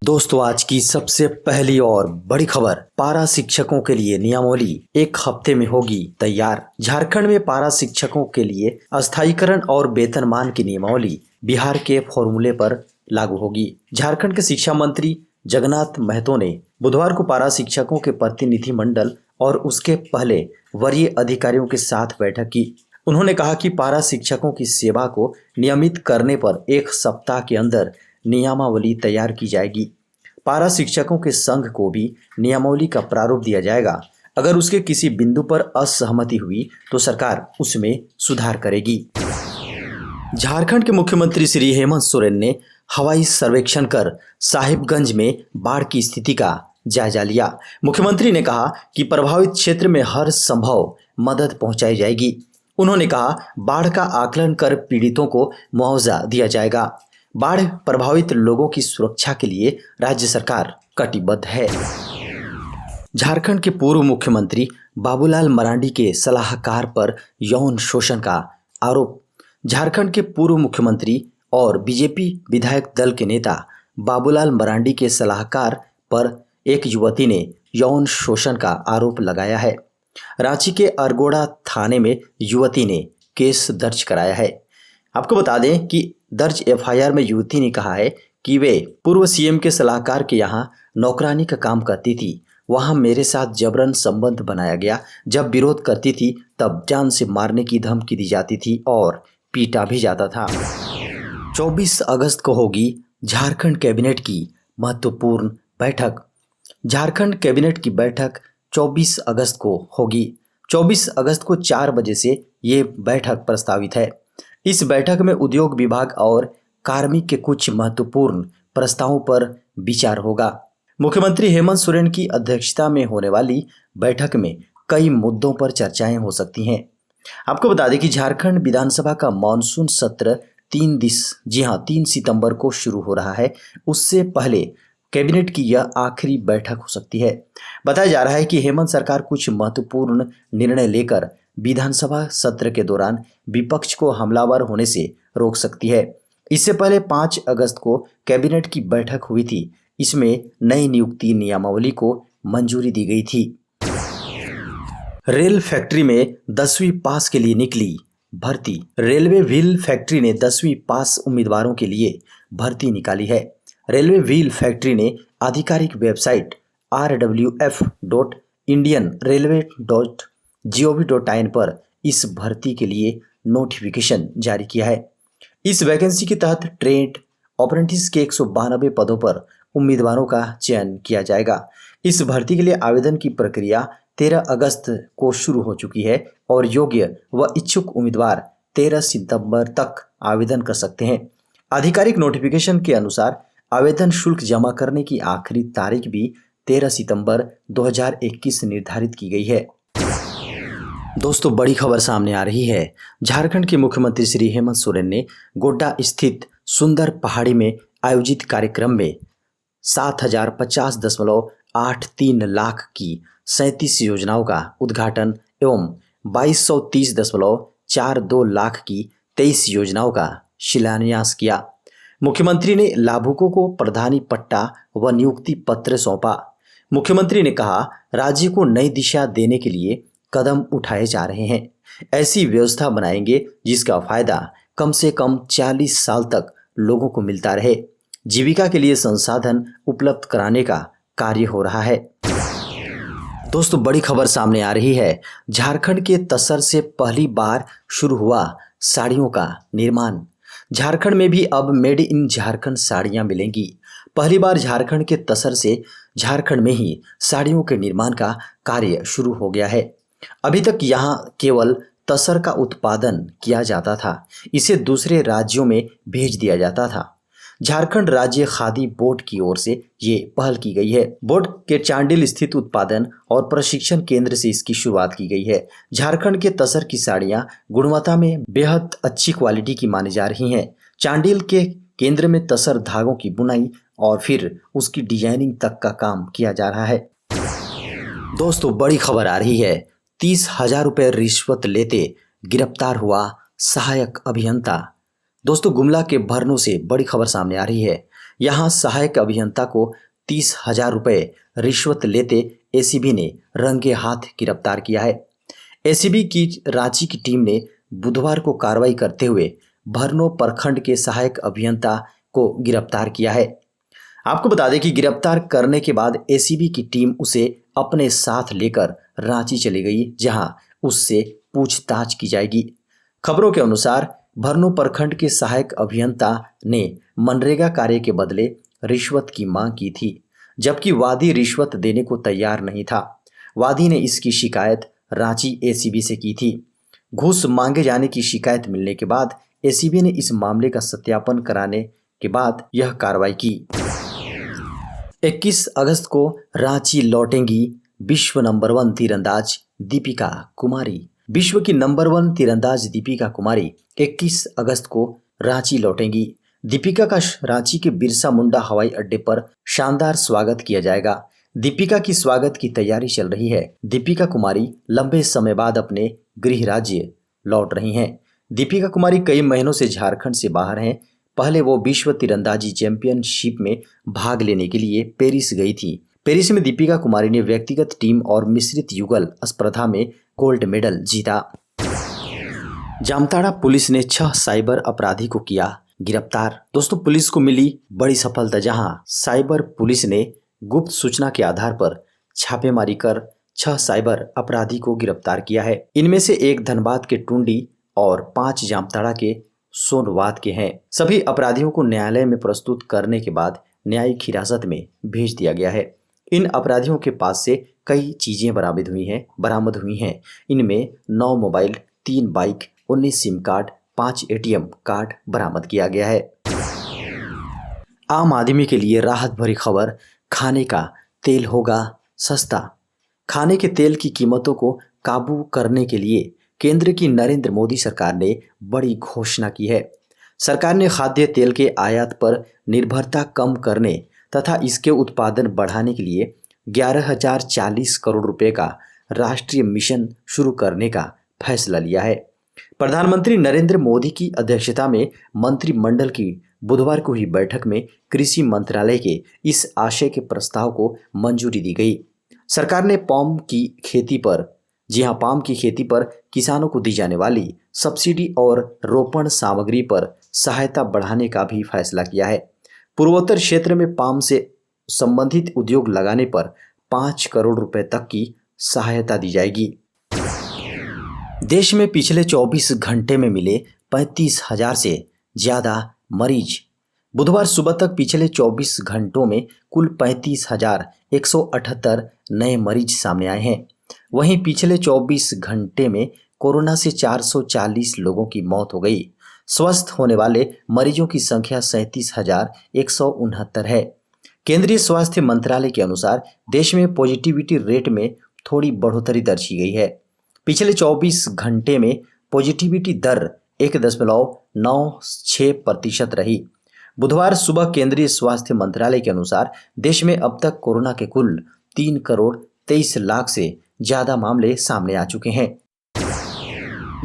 दोस्तों, आज की सबसे पहली और बड़ी खबर, पारा शिक्षकों के लिए नियमावली 1 हफ्ते में होगी तैयार। झारखंड में पारा शिक्षकों के लिए अस्थायीकरण और वेतनमान की नियमावली बिहार के फॉर्मूले पर लागू होगी। झारखंड के शिक्षा मंत्री जगन्नाथ महतो ने बुधवार को पारा शिक्षकों के प्रतिनिधि मंडल और उसके पहले वरीय अधिकारियों के साथ बैठक की। उन्होंने कहा कि पारा शिक्षकों की सेवा को नियमित करने पर 1 सप्ताह के अंदर नियमावली तैयार की जाएगी। पारा शिक्षकों के संघ को भी नियमावली का प्रारूप दिया जाएगा। अगर उसके किसी बिंदु पर असहमति हुई तो सरकार उसमें सुधार करेगी। झारखंड के मुख्यमंत्री श्री हेमंत सोरेन ने हवाई सर्वेक्षण कर साहिबगंज में बाढ़ की स्थिति का जायजा लिया। मुख्यमंत्री ने कहा कि प्रभावित क्षेत्र में हर संभव मदद पहुंचाई जाएगी। उन्होंने कहा, बाढ़ का आकलन कर पीड़ितों को मुआवजा दिया जाएगा। बाढ़ प्रभावित लोगों की सुरक्षा के लिए राज्य सरकार कटिबद्ध है। झारखंड के पूर्व मुख्यमंत्री बाबूलाल मरांडी के सलाहकार पर यौन शोषण का आरोप। झारखंड के पूर्व मुख्यमंत्री और बीजेपी विधायक दल के नेता बाबूलाल मरांडी के सलाहकार पर एक युवती ने यौन शोषण का आरोप लगाया है। रांची के अरगोड़ा थाने में युवती ने केस दर्ज कराया है। आपको बता दें कि दर्ज एफआईआर में युवती ने कहा है कि वे पूर्व सीएम के सलाहकार के यहाँ नौकरानी का काम करती थी। वहाँ मेरे साथ जबरन संबंध बनाया गया। जब विरोध करती थी तब जान से मारने की धमकी दी जाती थी और पीटा भी जाता था। 24 अगस्त को होगी झारखंड कैबिनेट की महत्वपूर्ण बैठक। झारखंड कैबिनेट की बैठक 24 अगस्त को होगी। 24 अगस्त को 4 बजे से ये बैठक प्रस्तावित है। इस बैठक में उद्योग विभाग और कार्मिक के कुछ महत्वपूर्ण प्रस्तावों पर विचार होगा। मुख्यमंत्री हेमंत सोरेन की अध्यक्षता में होने वाली बैठक में कई मुद्दों पर चर्चाएं हो सकती हैं। आपको बता दें कि झारखंड विधानसभा का मानसून सत्र 3 सितंबर को शुरू हो रहा है। उससे पहले कैबिनेट की यह आखिरी बैठक हो सकती है। बताया जा रहा है कि हेमंत सरकार कुछ महत्वपूर्ण निर्णय लेकर विधानसभा सत्र के दौरान विपक्ष को हमलावर होने से रोक सकती है। इससे पहले 5 अगस्त को कैबिनेट की बैठक हुई थी। इसमें नई नियुक्ति नियमावली को मंजूरी दी गई थी। रेल फैक्ट्री में 10वीं पास के लिए निकली भर्ती। रेलवे व्हील फैक्ट्री ने 10वीं पास उम्मीदवारों के लिए भर्ती निकाली है। रेलवे व्हील फैक्ट्री ने आधिकारिक वेबसाइट rwf.indianrailway.gov.in पर इस भर्ती के लिए नोटिफिकेशन जारी किया है। इस वैकेंसी के तहत ट्रेड अप्रेंटिस के 192 पदों पर उम्मीदवारों का चयन किया जाएगा। इस भर्ती के लिए आवेदन की प्रक्रिया 13 अगस्त को शुरू हो चुकी है और योग्य व इच्छुक उम्मीदवार 13 सितंबर तक आवेदन कर सकते हैं। आधिकारिक नोटिफिकेशन के अनुसार आवेदन शुल्क जमा करने की आखिरी तारीख भी 13 सितंबर 2021 निर्धारित की गई है। दोस्तों, बड़ी खबर सामने आ रही है। झारखंड के मुख्यमंत्री श्री हेमंत सोरेन ने गोड्डा स्थित सुंदर पहाड़ी में आयोजित कार्यक्रम में 7050.83 लाख की 37 योजनाओं का उद्घाटन एवं 2230.42 लाख की 23 योजनाओं का शिलान्यास किया। मुख्यमंत्री ने लाभुकों को प्रधानी पट्टा व नियुक्ति पत्र सौंपा। मुख्यमंत्री ने कहा, राज्य को नई दिशा देने के लिए कदम उठाए जा रहे हैं। ऐसी व्यवस्था बनाएंगे जिसका फायदा कम से कम 40 साल तक लोगों को मिलता रहे। जीविका के लिए संसाधन उपलब्ध कराने का कार्य हो रहा है। दोस्तों, बड़ी खबर सामने आ रही है। झारखंड के तसर से पहली बार शुरू हुआ साड़ियों का निर्माण। झारखंड में भी अब मेड इन झारखंड साड़ियां मिलेंगी। पहली बार झारखंड के तसर से झारखंड में ही साड़ियों के निर्माण का कार्य शुरू हो गया है। अभी तक यहां केवल तसर का उत्पादन किया जाता था, इसे दूसरे राज्यों में भेज दिया जाता था। झारखंड राज्य खादी बोर्ड की ओर से ये पहल की गई है। बोर्ड के चांडिल स्थित उत्पादन और प्रशिक्षण केंद्र से इसकी शुरुआत की गई है। झारखंड के तसर की साड़ियां गुणवत्ता में बेहद अच्छी क्वालिटी की मानी जा रही हैं। चांडिल के केंद्र में तसर धागों की बुनाई और फिर उसकी डिजाइनिंग तक का काम किया जा रहा है। दोस्तों, बड़ी खबर आ रही है। 30,000 रुपये रिश्वत लेते गिरफ्तार हुआ सहायक अभियंता। दोस्तों, गुमला के भरनों से बड़ी खबर सामने आ रही है। यहाँ सहायक अभियंता को 30,000 रुपए रिश्वत लेते एसीबी ने रंगे हाथ गिरफ्तार किया है। एसीबी की रांची की टीम ने बुधवार को कार्रवाई करते हुए भरनो प्रखंड के सहायक अभियंता को गिरफ्तार किया है। आपको बता दें कि गिरफ्तार करने के बाद एसीबी की टीम उसे अपने साथ लेकर रांची चली गई, जहां उससे पूछताछ की जाएगी। खबरों के अनुसार भरनो प्रखंड के सहायक अभियंता ने मनरेगा कार्य के बदले रिश्वत की मांग की थी, जबकि वादी रिश्वत देने को तैयार नहीं था। वादी ने इसकी शिकायत रांची एसीबी से की थी। घूस मांगे जाने की शिकायत मिलने के बाद एसीबी ने इस मामले का सत्यापन कराने के बाद यह कार्रवाई की। 21 अगस्त को रांची लौटेंगी विश्व नंबर 1 तीरंदाज दीपिका कुमारी। विश्व की नंबर 1 तीरंदाज दीपिका कुमारी 21 अगस्त को रांची लौटेंगी। दीपिका का रांची के बिरसा मुंडा हवाई अड्डे पर शानदार स्वागत किया जाएगा। दीपिका की स्वागत की तैयारी चल रही है। दीपिका कुमारी लंबे समय बाद अपने गृह राज्य लौट रही हैं। दीपिका कुमारी कई महीनों से झारखंड से बाहर हैं। पहले वो विश्व तीरंदाजी चैंपियनशिप में भाग लेने के लिए पेरिस गई थी। पेरिस में दीपिका कुमारी ने व्यक्तिगत टीम और मिश्रित युगल स्पर्धा में गोल्ड मेडल जीता। जामताड़ा पुलिस ने 6 साइबर अपराधी को किया गिरफ्तार। दोस्तों, पुलिस को मिली बड़ी सफलता, जहां साइबर पुलिस ने गुप्त सूचना के आधार पर छापेमारी कर 6 साइबर अपराधी को गिरफ्तार किया है। इनमें से एक धनबाद के टुंडी और 5 जामताड़ा के सोनवाद के हैं। सभी अपराधियों को न्यायालय में प्रस्तुत करने के बाद न्यायिक हिरासत में भेज दिया गया है। इन अपराधियों के पास से कई चीजें बरामद हुई हैं। इनमें 9 mobile, 3 bike, 19 SIM card, 5 ATM card बरामद किया गया है। आम आदमी के लिए राहत भरी खबर, खाने का तेल होगा सस्ता। खाने के तेल की कीमतों को काबू करने के लिए केंद्र की नरेंद्र मोदी सरकार ने बड़ी घोषणा की है। सरकार ने खाद्य तेल के आयात पर निर्भरता कम करने तथा इसके उत्पादन बढ़ाने के लिए 11,040 करोड़ रुपए का राष्ट्रीय मिशन शुरू करने का फैसला लिया है। प्रधानमंत्री नरेंद्र मोदी की अध्यक्षता में मंत्रिमंडल की बुधवार को हुई बैठक में कृषि मंत्रालय के इस आशय के प्रस्ताव को मंजूरी दी गई। सरकार ने पाम की खेती पर किसानों को दी जाने वाली सब्सिडी और रोपण सामग्री पर सहायता बढ़ाने का भी फैसला किया है। पूर्वोत्तर क्षेत्र में पाम से संबंधित उद्योग लगाने पर 5 करोड़ रुपए तक की सहायता दी जाएगी। देश में पिछले 24 घंटे में मिले 35,000 से ज्यादा मरीज। बुधवार सुबह तक पिछले 24 घंटों में कुल 35,178 नए मरीज सामने आए हैं। वहीं पिछले 24 घंटे में कोरोना से 440 लोगों की मौत हो गई। स्वस्थ होने वाले मरीजों की संख्या 37,169 है। केंद्रीय स्वास्थ्य मंत्रालय के अनुसार देश में पॉजिटिविटी रेट में थोड़ी बढ़ोतरी दर्ज की गई है। पिछले 24 घंटे में पॉजिटिविटी दर 1.96% रही। बुधवार सुबह केंद्रीय स्वास्थ्य मंत्रालय के अनुसार देश में अब तक कोरोना के कुल 3 करोड़ 23 लाख से ज्यादा मामले सामने आ चुके हैं।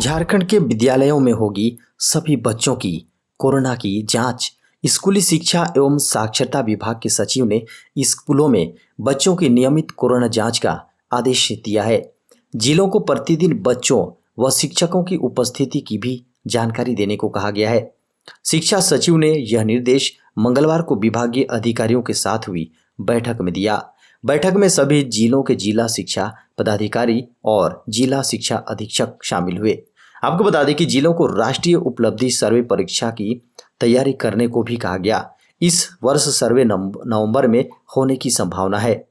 झारखंड के विद्यालयों में होगी सभी बच्चों की कोरोना की जांच। स्कूली शिक्षा एवं साक्षरता विभाग के सचिव ने स्कूलों में बच्चों की नियमित कोरोना जांच का आदेश दिया है। जिलों को प्रतिदिन बच्चों व शिक्षकों की उपस्थिति की भी जानकारी देने को कहा गया है। शिक्षा सचिव ने यह निर्देश मंगलवार को विभागीय अधिकारियों के साथ हुई बैठक में दिया। बैठक में सभी जिलों के जिला शिक्षा पदाधिकारी और जिला शिक्षा अधीक्षक शामिल हुए। आपको बता दें कि जिलों को राष्ट्रीय उपलब्धि सर्वे परीक्षा की तैयारी करने को भी कहा गया। इस वर्ष सर्वे नवंबर में होने की संभावना है।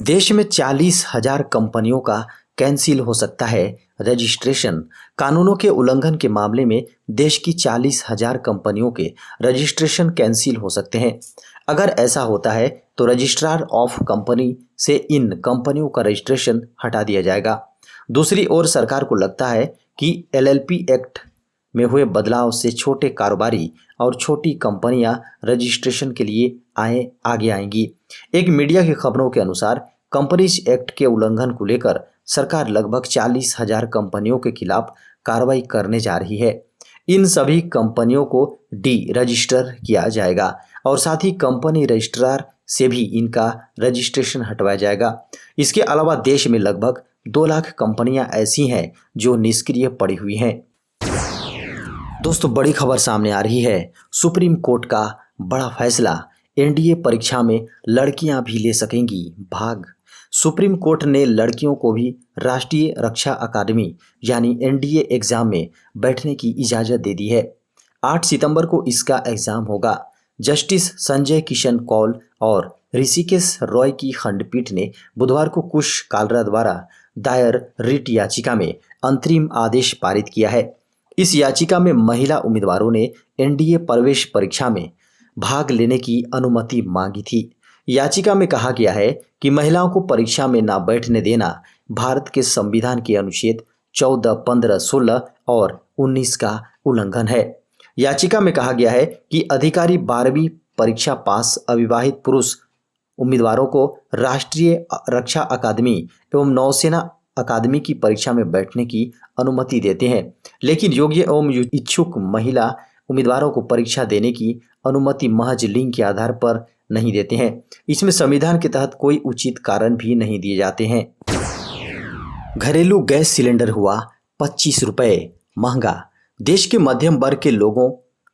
देश में 40,000 कंपनियों का कैंसिल हो सकता है रजिस्ट्रेशन। कानूनों के उल्लंघन के मामले में देश की 40,000 कंपनियों के रजिस्ट्रेशन कैंसिल हो सकते हैं। अगर ऐसा होता है तो रजिस्ट्रार ऑफ कंपनी से इन कंपनियों का रजिस्ट्रेशन हटा दिया जाएगा। दूसरी ओर सरकार को लगता है कि एलएलपी एक्ट में हुए बदलाव से छोटे कारोबारी और छोटी कंपनियां रजिस्ट्रेशन के लिए आगे आएंगी। एक मीडिया की खबरों के अनुसार कंपनीज एक्ट के उल्लंघन को लेकर सरकार लगभग 40,000 कंपनियों के खिलाफ कार्रवाई करने जा रही है। इन सभी कंपनियों को डी रजिस्टर किया जाएगा और साथ ही कंपनी रजिस्ट्रार से भी इनका रजिस्ट्रेशन हटवाया जाएगा। इसके अलावा देश में लगभग 2 लाख कंपनियां ऐसी हैं जो निष्क्रिय पड़ी हुई हैं। दोस्तों, बड़ी खबर सामने आ रही है। सुप्रीम कोर्ट का बड़ा फैसला, एनडीए परीक्षा में लड़कियां भी ले सकेंगी भाग। सुप्रीम कोर्ट ने लड़कियों को भी राष्ट्रीय रक्षा अकादमी यानी एनडीए एग्जाम में बैठने की इजाज़त दे दी है। 8 सितंबर को इसका एग्जाम होगा। जस्टिस संजय किशन कौल और ऋषिकेश रॉय की खंडपीठ ने बुधवार को कुश कालरा द्वारा दायर रिट याचिका में अंतरिम आदेश पारित किया है। इस याचिका में महिला उम्मीदवारों ने एनडीए प्रवेश परीक्षा में भाग लेने की अनुमति मांगी थी। याचिका में कहा गया है कि महिलाओं को परीक्षा में न बैठने देना भारत के संविधान के अनुच्छेद 14, 15, 16 और 19 का उल्लंघन है। याचिका में कहा गया है कि अधिकारी 12वीं परीक्षा पास अविवाहित पुरुष उम्मीदवारों को राष्ट्रीय रक्षा अकादमी एवं नौसेना अकादमी की परीक्षा में बैठने की अनुमति देते हैं, लेकिन योग्य एवं इच्छुक महिला उम्मीदवारों को परीक्षा देने की अनुमति महज लिंग के आधार पर नहीं देते हैं। इसमें संविधान के तहत कोई उचित कारण भी नहीं दिए जाते हैं। घरेलू गैस सिलेंडर हुआ 25 रुपये महंगा। देश के मध्यम वर्ग के लोगों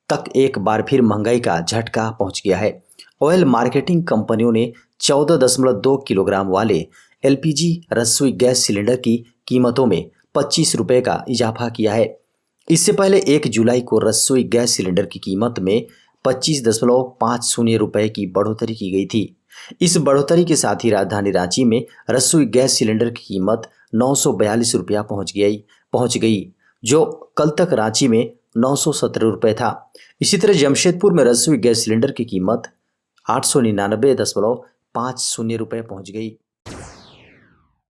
तक एक बार फिर महंगाई का झटका पहुंच गया है। ऑयल मार्केटिंग कंपनियों ने 14.2 किलोग्राम वाले एलपीजी रसोई गैस सिलेंडर की कीमतों में 25 रुपये का इजाफा किया है। इससे पहले 1 जुलाई को रसोई गैस सिलेंडर की कीमत में 25.50 रुपये की बढ़ोतरी की गई थी। इस बढ़ोतरी के साथ ही राजधानी रांची में रसोई गैस सिलेंडर की कीमत 942 रुपया पहुंच गई, जो कल तक रांची में 917 रुपये था। इसी तरह जमशेदपुर में रसोई गैस सिलेंडर की कीमत 899.50 रुपये पहुंच गई।